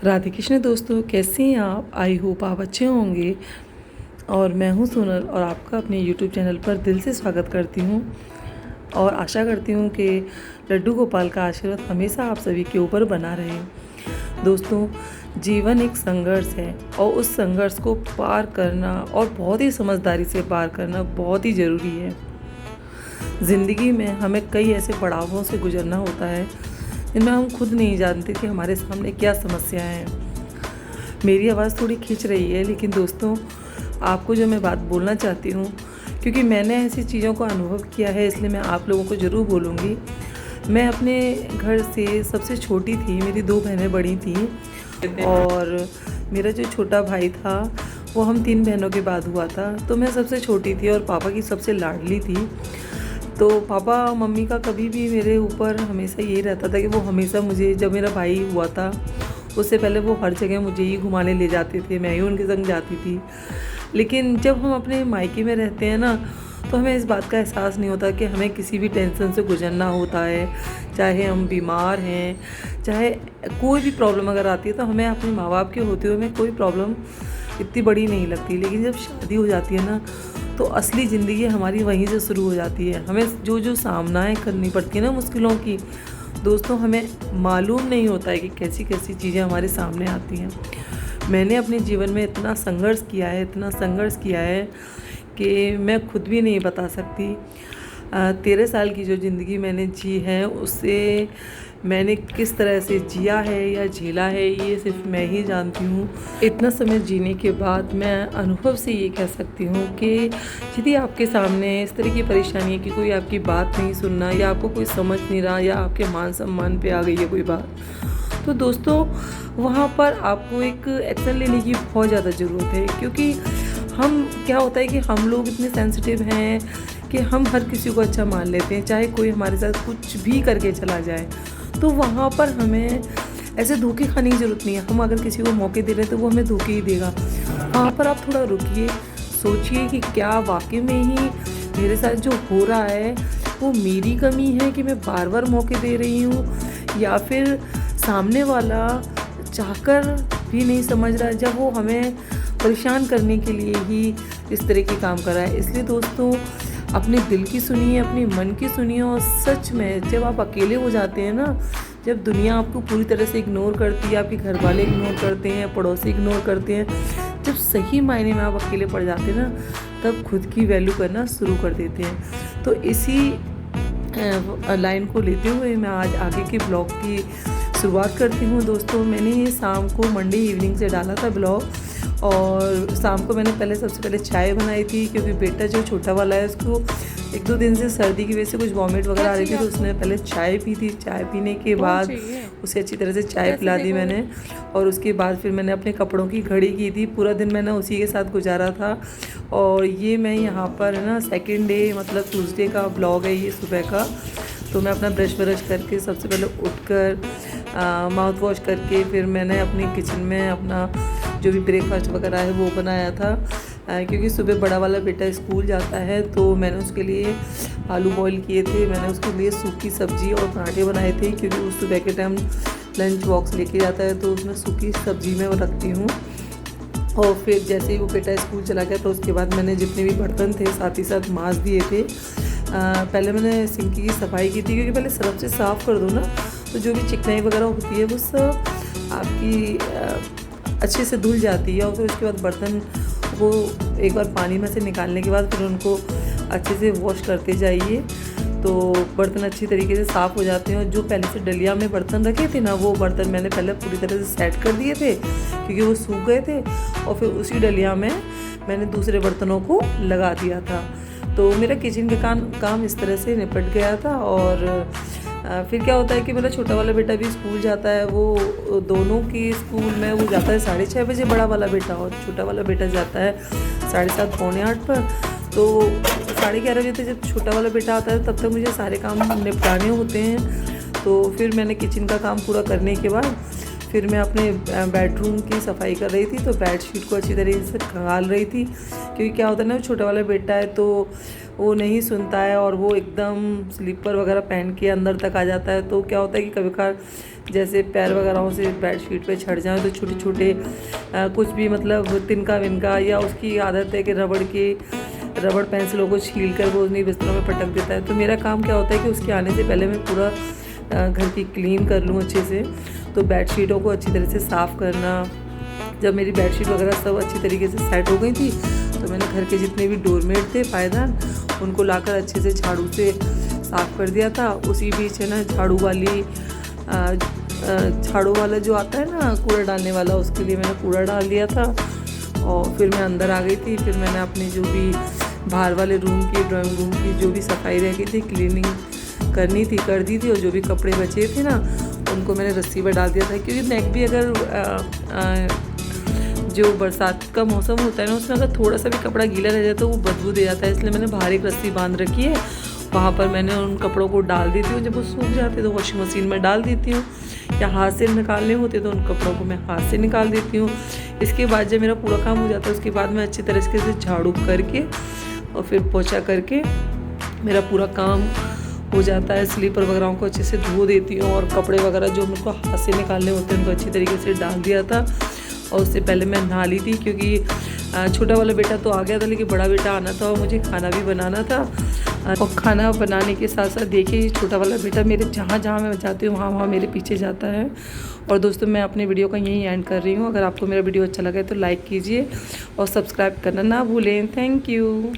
राधे कृष्ण दोस्तों, कैसे हैं आप। आई होप आप अच्छे होंगे। और मैं हूं सोनल और आपका अपने यूट्यूब चैनल पर दिल से स्वागत करती हूं और आशा करती हूं कि लड्डू गोपाल का आशीर्वाद हमेशा आप सभी के ऊपर बना रहे। दोस्तों, जीवन एक संघर्ष है और उस संघर्ष को पार करना और बहुत ही समझदारी से पार करना बहुत ही ज़रूरी है। ज़िंदगी में हमें कई ऐसे पड़ावों से गुजरना होता है जिनमें हम खुद नहीं जानते कि हमारे सामने क्या समस्याएं हैं। मेरी आवाज़ थोड़ी खींच रही है, लेकिन दोस्तों आपको जो मैं बात बोलना चाहती हूँ, क्योंकि मैंने ऐसी चीज़ों को अनुभव किया है, इसलिए मैं आप लोगों को ज़रूर बोलूँगी। मैं अपने घर से सबसे छोटी थी, मेरी 2 बहनें बड़ी थी और मेरा जो छोटा भाई था वो हम 3 बहनों के बाद हुआ था। तो मैं सबसे छोटी थी और पापा की सबसे लाडली थी। तो पापा मम्मी का कभी भी मेरे ऊपर हमेशा यही रहता था कि वो हमेशा मुझे, जब मेरा भाई हुआ था उससे पहले वो हर जगह मुझे ही घुमाने ले जाते थे, मैं ही उनके संग जाती थी। लेकिन जब हम अपने मायके में रहते हैं ना, तो हमें इस बात का एहसास नहीं होता कि हमें किसी भी टेंशन से गुजरना होता है। चाहे हम बीमार हैं, चाहे कोई भी प्रॉब्लम अगर आती है, तो हमें अपने माँ बाप के होते हुए हमें कोई प्रॉब्लम इतनी बड़ी नहीं लगती। लेकिन जब शादी हो जाती है ना, तो असली ज़िंदगी हमारी वहीं से शुरू हो जाती है। हमें जो जो सामनाएं करनी पड़ती है ना मुश्किलों की, दोस्तों हमें मालूम नहीं होता है कि कैसी कैसी चीज़ें हमारे सामने आती हैं। मैंने अपने जीवन में इतना संघर्ष किया है, इतना संघर्ष किया है कि मैं खुद भी नहीं बता सकती। 13 साल की जो ज़िंदगी मैंने जी है, उससे मैंने किस तरह से जिया है या झेला है, ये सिर्फ मैं ही जानती हूँ। इतना समय जीने के बाद मैं अनुभव से ये कह सकती हूँ कि यदि आपके सामने इस तरह की परेशानी है कि कोई आपकी बात नहीं सुनना, या आपको कोई समझ नहीं रहा, या आपके मान सम्मान पे आ गई है कोई बात, तो दोस्तों वहाँ पर आपको एक एक्शन लेने की बहुत ज़्यादा ज़रूरत है। क्योंकि हम, क्या होता है कि हम लोग इतने सेंसिटिव हैं कि हम हर किसी को अच्छा मान लेते हैं, चाहे कोई हमारे साथ कुछ भी करके चला जाए। तो वहाँ पर हमें ऐसे धोखे खाने की ज़रूरत नहीं है। हम अगर किसी को मौके दे रहे हैं तो वो हमें धोखे ही देगा। वहाँ पर आप थोड़ा रुकिए, सोचिए कि क्या वाकई में ही मेरे साथ जो हो रहा है वो मेरी कमी है कि मैं बार बार मौके दे रही हूँ, या फिर सामने वाला चाहकर भी नहीं समझ रहा है, जब वो हमें परेशान करने के लिए ही इस तरह के काम कर रहा है। इसलिए दोस्तों, अपने दिल की सुनिए, अपने मन की सुनिए। और सच में जब आप अकेले हो जाते हैं ना, जब दुनिया आपको पूरी तरह से इग्नोर करती है, आपके घर वाले इग्नोर करते हैं, पड़ोसी इग्नोर करते हैं, जब सही मायने में आप अकेले पड़ जाते हैं ना, तब खुद की वैल्यू करना शुरू कर देते हैं। तो इसी लाइन को लेते हुए मैं आज आगे के ब्लॉग की शुरुआत करती हूँ। दोस्तों, मैंने ये शाम को मंडे इवनिंग से डाला था ब्लॉग, और शाम को मैंने सबसे पहले चाय बनाई थी, क्योंकि बेटा जो छोटा वाला है उसको 1-2 दिन से सर्दी की वजह से कुछ वॉमिट वगैरह आ रही थी, तो उसने पहले चाय पी थी। चाय पीने के बाद उसे अच्छी तरह से चाय पिला दी मैंने, और उसके बाद फिर मैंने अपने कपड़ों की घड़ी की थी। पूरा दिन मैंने उसी के साथ गुजारा था। और ये मैं यहाँ पर है ना, सेकेंड डे मतलब ट्यूसडे का ब्लॉग है ये, सुबह का। तो मैं अपना ब्रश करके सबसे पहले उठकर माउथ वॉश करके फिर मैंने अपनी किचन में अपना जो भी ब्रेकफास्ट वगैरह है वो बनाया था। क्योंकि सुबह बड़ा वाला बेटा स्कूल जाता है, तो मैंने उसके लिए आलू बॉईल किए थे, मैंने उसके लिए सूखी सब्जी और पराठे बनाए थे, क्योंकि वो सुबह के टाइम लंच बॉक्स लेके जाता है, तो उसमें सूखी सब्जी मैं रखती हूँ। और फिर जैसे ही वो बेटा स्कूल चला गया, तो उसके बाद मैंने जितने भी बर्तन थे साथ ही साथ मांज दिए थे। पहले मैंने सिंक की सफाई की थी, क्योंकि पहले सरफ से साफ़ कर दो ना, तो जो भी चिकनाई वगैरह होती है वो सब आपकी अच्छे से धुल जाती है। और फिर उसके बाद बर्तन को एक बार पानी में से निकालने के बाद फिर उनको अच्छे से वॉश करते जाइए, तो बर्तन अच्छी तरीके से साफ़ हो जाते हैं। और जो पहले से डलिया में बर्तन रखे थे ना, वो बर्तन मैंने पहले पूरी तरह से सेट कर दिए थे, क्योंकि वो सूख गए थे। और फिर उसी डलिया में मैंने दूसरे बर्तनों को लगा दिया था। तो मेरा किचन का काम इस तरह से निपट गया था। और फिर क्या होता है कि मेरा छोटा वाला बेटा भी स्कूल जाता है, वो दोनों की स्कूल में वो जाता है 6:30 बजे बड़ा वाला बेटा, और छोटा वाला बेटा जाता है 7:30 पौने 8 पर। तो 11:30 बजे तक जब छोटा वाला बेटा आता है, तब तक मुझे सारे काम निपटाने होते हैं। तो फिर मैंने किचन का काम पूरा करने के बाद फिर मैं अपने बेडरूम की सफाई कर रही थी, तो बेडशीट को अच्छी तरीके से खंगाल रही थी, क्योंकि क्या होता है ना, छोटा वाला बेटा है तो वो नहीं सुनता है और वो एकदम स्लीपर वगैरह पहन के अंदर तक आ जाता है। तो क्या होता है कि कभी कभार जैसे पैर वगैरह से बेडशीट पे छड़ जाए तो छोटे छोटे कुछ भी मतलब तिनका विनका, या उसकी आदत है कि रबड़ पेंसिलों को छील कर वो उन्हीं बिस्तरों में पटक देता है। तो मेरा काम क्या होता है कि उसके आने से पहले मैं पूरा घर की क्लीन कर लूँ अच्छे से। तो बेडशीटों को अच्छी तरह से साफ़ करना, जब मेरी बेडशीट वगैरह सब अच्छी तरीके से सेट हो गई थी तो मैंने घर के जितने भी डोरमेट थे पायदान, उनको लाकर अच्छे से झाड़ू से साफ़ कर दिया था। उसी बीच है ना झाड़ू वाला जो आता है ना कूड़ा डालने वाला, उसके लिए मैंने कूड़ा डाल दिया था। और फिर मैं अंदर आ गई थी। फिर मैंने अपने जो भी बाहर वाले रूम की, ड्राइंग रूम की जो भी सफाई रह गई थी, क्लीनिंग करनी थी कर दी थी। और जो भी कपड़े बचे थे ना उनको मैंने रस्सी पर डाल दिया था, क्योंकि नेक भी अगर जो बरसात का मौसम होता है ना, उसमें अगर थोड़ा सा भी कपड़ा गीला रह जाए तो वो बदबू दे जाता है। इसलिए मैंने बाहर एक रस्सी बांध रखी है, वहाँ पर मैंने उन कपड़ों को डाल देती हूँ। जब वो सूख जाते तो वॉशिंग मशीन में डाल देती हूँ, या हाथ से निकालने होते तो उन कपड़ों को मैं हाथ से निकाल देती हूँ। इसके बाद जब मेरा पूरा काम हो जाता है उसके बाद मैं अच्छी तरीके से झाड़ू करके और फिर पोछा करके मेरा पूरा काम हो जाता है। स्लीपर वगैरह को अच्छे से धो देती हूँ, और कपड़े वगैरह जो मेरे को हाथ से निकालने होते हैं उनको अच्छी तरीके से डाल दिया था। और उससे पहले मैं नहा ली थी, क्योंकि छोटा वाला बेटा तो आ गया था लेकिन बड़ा बेटा आना था और मुझे खाना भी बनाना था। और खाना बनाने के साथ साथ देखिए छोटा वाला बेटा मेरे जहाँ जहाँ मैं जाती हूँ वहाँ मेरे पीछे जाता है। और दोस्तों मैं अपने वीडियो का यहीं एंड कर रही हूँ। अगर आपको मेरा वीडियो अच्छा लगे तो लाइक कीजिए और सब्सक्राइब करना ना भूलें। Thank you.